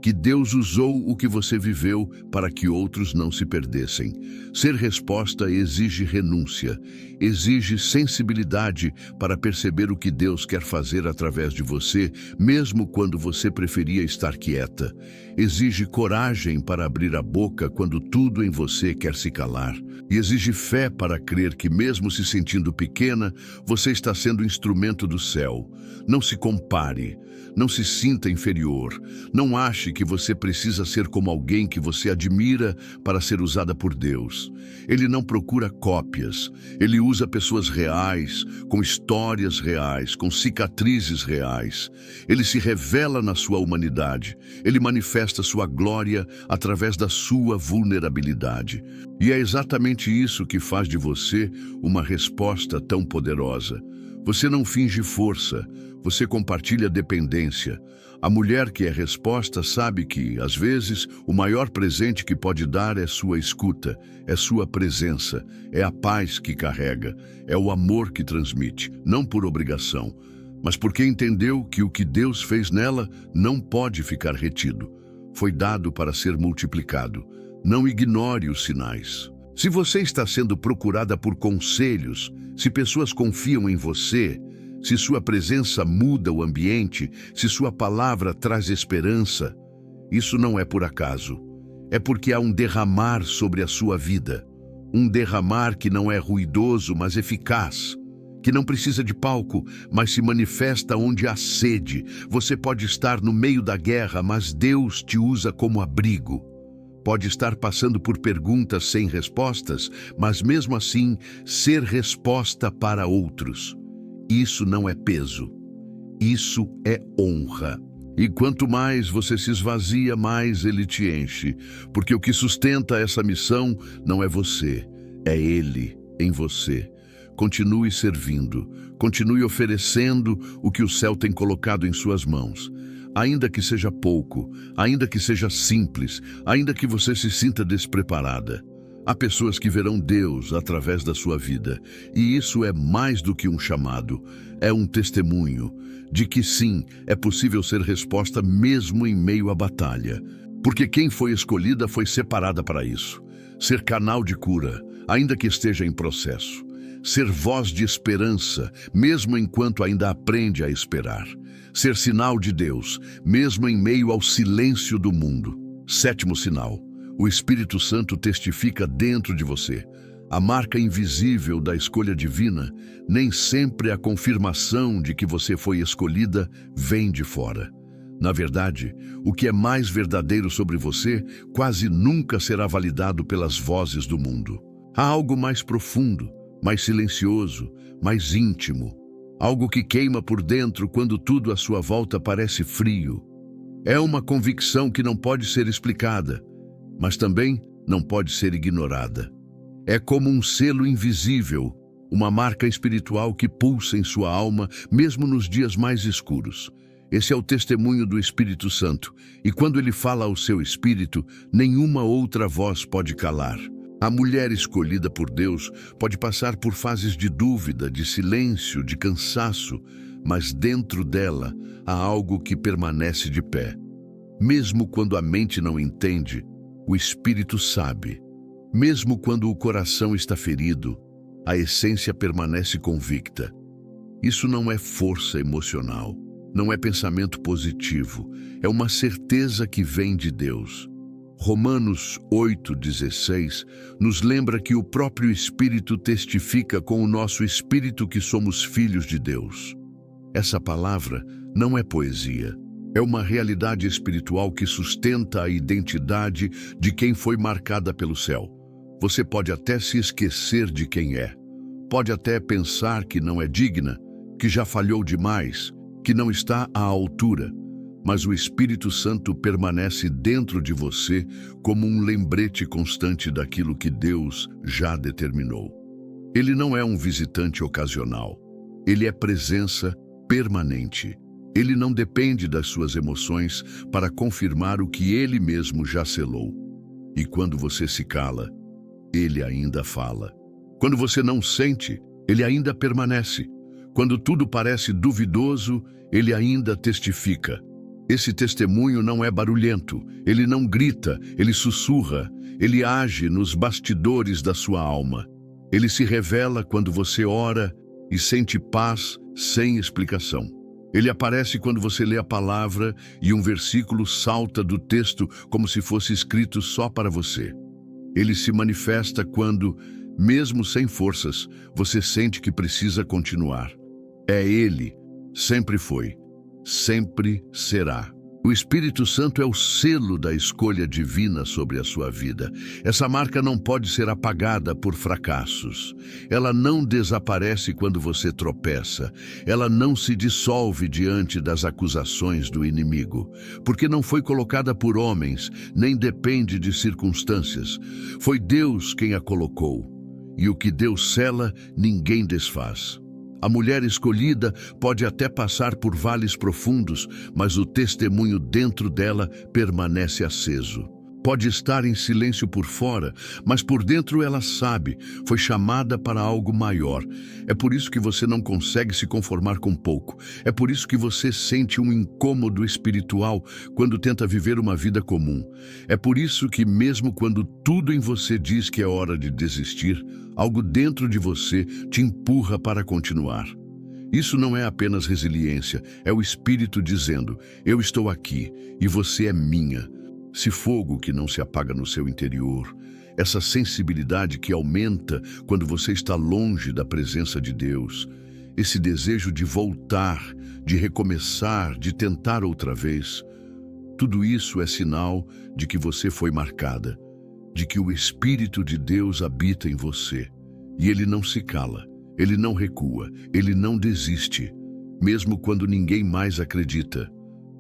que Deus usou o que você viveu para que outros não se perdessem. Ser resposta exige renúncia, exige sensibilidade para perceber o que Deus quer fazer através de você, mesmo quando você preferia estar quieta. Exige coragem para abrir a boca quando tudo em você quer se calar. E exige fé para crer que, mesmo se sentindo pequena, você está sendo instrumento do céu. Não se compare, não se sinta inferior, não ache que você precisa ser como alguém que você admira para ser usada por Deus. Ele não procura cópias, ele usa pessoas reais, com histórias reais, com cicatrizes reais. Ele se revela na sua humanidade, ele manifesta sua glória através da sua vulnerabilidade. E é exatamente isso que faz de você uma resposta tão poderosa. Você não finge força, você compartilha dependência. A mulher que é resposta sabe que, às vezes, o maior presente que pode dar é sua escuta, é sua presença, é a paz que carrega, é o amor que transmite, não por obrigação, mas porque entendeu que o que Deus fez nela não pode ficar retido. Foi dado para ser multiplicado. Não ignore os sinais. Se você está sendo procurada por conselhos, se pessoas confiam em você, se sua presença muda o ambiente, se sua palavra traz esperança, isso não é por acaso. É porque há um derramar sobre a sua vida. Um derramar que não é ruidoso, mas eficaz. Que não precisa de palco, mas se manifesta onde há sede. Você pode estar no meio da guerra, mas Deus te usa como abrigo. Pode estar passando por perguntas sem respostas, mas mesmo assim ser resposta para outros. Isso não é peso, isso é honra. E quanto mais você se esvazia, mais Ele te enche, porque o que sustenta essa missão não é você, é Ele em você. Continue servindo, continue oferecendo o que o céu tem colocado em suas mãos. Ainda que seja pouco, ainda que seja simples, ainda que você se sinta despreparada. Há pessoas que verão Deus através da sua vida, e isso é mais do que um chamado, é um testemunho de que sim, é possível ser resposta mesmo em meio à batalha. Porque quem foi escolhida foi separada para isso. Ser canal de cura, ainda que esteja em processo. Ser voz de esperança, mesmo enquanto ainda aprende a esperar. Ser sinal de Deus, mesmo em meio ao silêncio do mundo. Sétimo sinal. O Espírito Santo testifica dentro de você. A marca invisível da escolha divina, nem sempre a confirmação de que você foi escolhida vem de fora. Na verdade, o que é mais verdadeiro sobre você quase nunca será validado pelas vozes do mundo. Há algo mais profundo, mais silencioso, mais íntimo. Algo que queima por dentro quando tudo à sua volta parece frio. É uma convicção que não pode ser explicada, mas também não pode ser ignorada. É como um selo invisível, uma marca espiritual que pulsa em sua alma, mesmo nos dias mais escuros. Esse é o testemunho do Espírito Santo, e quando ele fala ao seu espírito, nenhuma outra voz pode calar. A mulher escolhida por Deus pode passar por fases de dúvida, de silêncio, de cansaço, mas dentro dela há algo que permanece de pé. Mesmo quando a mente não entende, O Espírito sabe. Mesmo quando o coração está ferido, a essência permanece convicta. Isso não é força emocional, não é pensamento positivo, é uma certeza que vem de Deus. Romanos 8,16 nos lembra que o próprio Espírito testifica com o nosso espírito que somos filhos de Deus. Essa palavra não é poesia, é uma realidade espiritual que sustenta a identidade de quem foi marcada pelo céu. Você pode até se esquecer de quem é, pode até pensar que não é digna, que já falhou demais, que não está à altura, mas o Espírito Santo permanece dentro de você como um lembrete constante daquilo que Deus já determinou. Ele não é um visitante ocasional, ele é presença permanente. Ele não depende das suas emoções para confirmar o que ele mesmo já selou. E quando você se cala, ele ainda fala. Quando você não sente, ele ainda permanece. Quando tudo parece duvidoso, ele ainda testifica. Esse testemunho não é barulhento, ele não grita, ele sussurra, ele age nos bastidores da sua alma. Ele se revela quando você ora e sente paz sem explicação. Ele aparece quando você lê a palavra e um versículo salta do texto como se fosse escrito só para você. Ele se manifesta quando, mesmo sem forças, você sente que precisa continuar. É Ele, sempre foi, sempre será. O Espírito Santo é o selo da escolha divina sobre a sua vida. Essa marca não pode ser apagada por fracassos. Ela não desaparece quando você tropeça. Ela não se dissolve diante das acusações do inimigo, porque não foi colocada por homens, nem depende de circunstâncias. Foi Deus quem a colocou. E o que Deus sela, ninguém desfaz. A mulher escolhida pode até passar por vales profundos, mas o testemunho dentro dela permanece aceso. Pode estar em silêncio por fora, mas por dentro ela sabe, foi chamada para algo maior. É por isso que você não consegue se conformar com pouco. É por isso que você sente um incômodo espiritual quando tenta viver uma vida comum. É por isso que mesmo quando tudo em você diz que é hora de desistir, algo dentro de você te empurra para continuar. Isso não é apenas resiliência, é o Espírito dizendo, eu estou aqui e você é minha. Esse fogo que não se apaga no seu interior, essa sensibilidade que aumenta quando você está longe da presença de Deus, esse desejo de voltar, de recomeçar, de tentar outra vez, tudo isso é sinal de que você foi marcada, de que o Espírito de Deus habita em você. E ele não se cala, ele não recua, ele não desiste, mesmo quando ninguém mais acredita.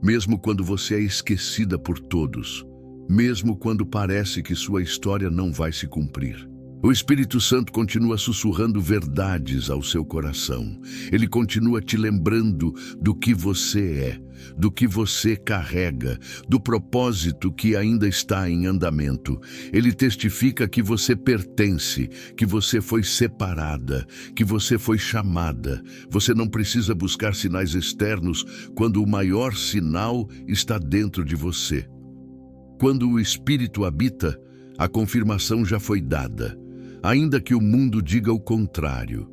Mesmo quando você é esquecida por todos, mesmo quando parece que sua história não vai se cumprir. O Espírito Santo continua sussurrando verdades ao seu coração. Ele continua te lembrando do que você é, do que você carrega, do propósito que ainda está em andamento. Ele testifica que você pertence, que você foi separada, que você foi chamada. Você não precisa buscar sinais externos quando o maior sinal está dentro de você. Quando o Espírito habita, a confirmação já foi dada. Ainda que o mundo diga o contrário,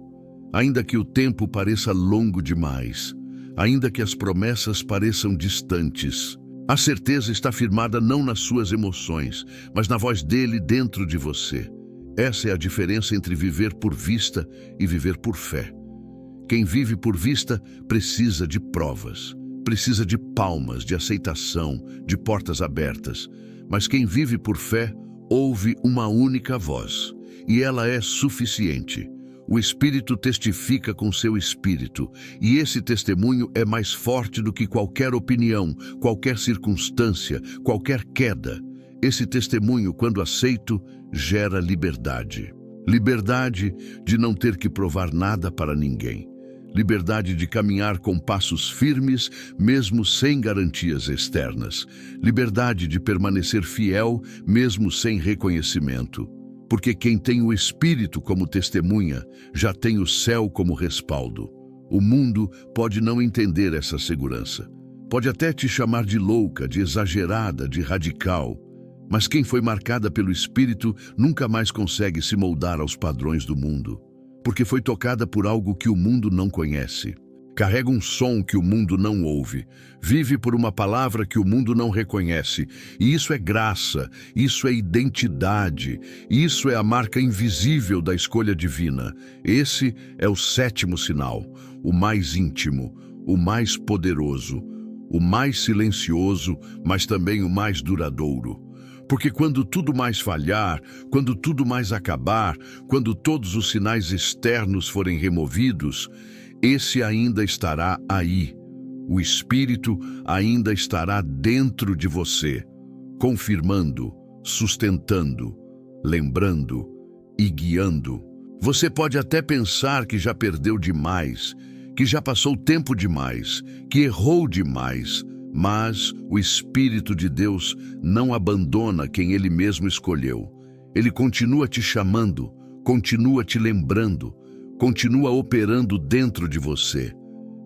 ainda que o tempo pareça longo demais, ainda que as promessas pareçam distantes, a certeza está firmada não nas suas emoções, mas na voz dele dentro de você. Essa é a diferença entre viver por vista e viver por fé. Quem vive por vista precisa de provas, precisa de palmas, de aceitação, de portas abertas. Mas quem vive por fé ouve uma única voz. E ela é suficiente. O Espírito testifica com seu Espírito, e esse testemunho é mais forte do que qualquer opinião, qualquer circunstância, qualquer queda. Esse testemunho, quando aceito, gera liberdade. Liberdade de não ter que provar nada para ninguém. Liberdade de caminhar com passos firmes, mesmo sem garantias externas. Liberdade de permanecer fiel, mesmo sem reconhecimento. Porque quem tem o Espírito como testemunha, já tem o céu como respaldo. O mundo pode não entender essa segurança. Pode até te chamar de louca, de exagerada, de radical. Mas quem foi marcada pelo Espírito nunca mais consegue se moldar aos padrões do mundo, porque foi tocada por algo que o mundo não conhece. Carrega um som que o mundo não ouve, vive por uma palavra que o mundo não reconhece. E isso é graça, isso é identidade, isso é a marca invisível da escolha divina. Esse é o sétimo sinal, o mais íntimo, o mais poderoso, o mais silencioso, mas também o mais duradouro. Porque quando tudo mais falhar, quando tudo mais acabar, quando todos os sinais externos forem removidos, esse ainda estará aí. O Espírito ainda estará dentro de você, confirmando, sustentando, lembrando e guiando. Você pode até pensar que já perdeu demais, que já passou tempo demais, que errou demais, mas o Espírito de Deus não abandona quem Ele mesmo escolheu. Ele continua te chamando, continua te lembrando, continua operando dentro de você.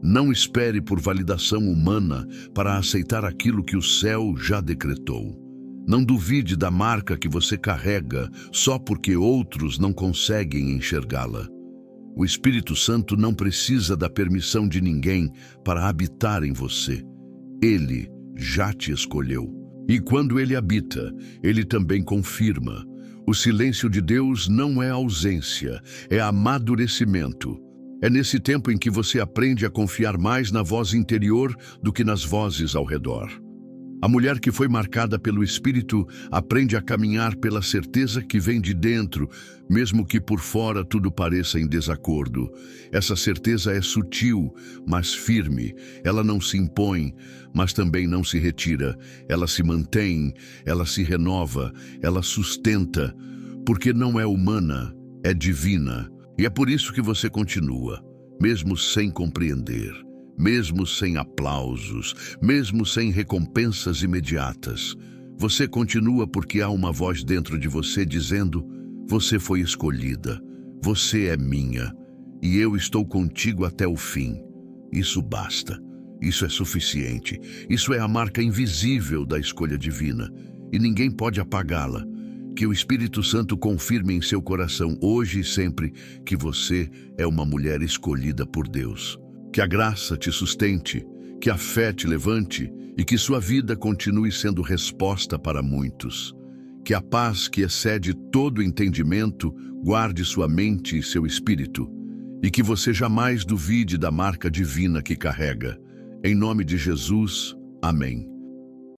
Não espere por validação humana para aceitar aquilo que o céu já decretou. Não duvide da marca que você carrega só porque outros não conseguem enxergá-la. O Espírito Santo não precisa da permissão de ninguém para habitar em você. Ele já te escolheu. E quando ele habita, ele também confirma. O silêncio de Deus não é ausência, é amadurecimento. É nesse tempo em que você aprende a confiar mais na voz interior do que nas vozes ao redor. A mulher que foi marcada pelo Espírito aprende a caminhar pela certeza que vem de dentro, mesmo que por fora tudo pareça em desacordo. Essa certeza é sutil, mas firme. Ela não se impõe, mas também não se retira. Ela se mantém, ela se renova, ela sustenta, porque não é humana, é divina. E é por isso que você continua, mesmo sem compreender. Mesmo sem aplausos, mesmo sem recompensas imediatas. Você continua porque há uma voz dentro de você dizendo: você foi escolhida, você é minha, e eu estou contigo até o fim. Isso basta, isso é suficiente, isso é a marca invisível da escolha divina, e ninguém pode apagá-la. Que o Espírito Santo confirme em seu coração hoje e sempre que você é uma mulher escolhida por Deus. Que a graça te sustente, que a fé te levante e que sua vida continue sendo resposta para muitos. Que a paz que excede todo entendimento guarde sua mente e seu espírito e que você jamais duvide da marca divina que carrega. Em nome de Jesus, amém.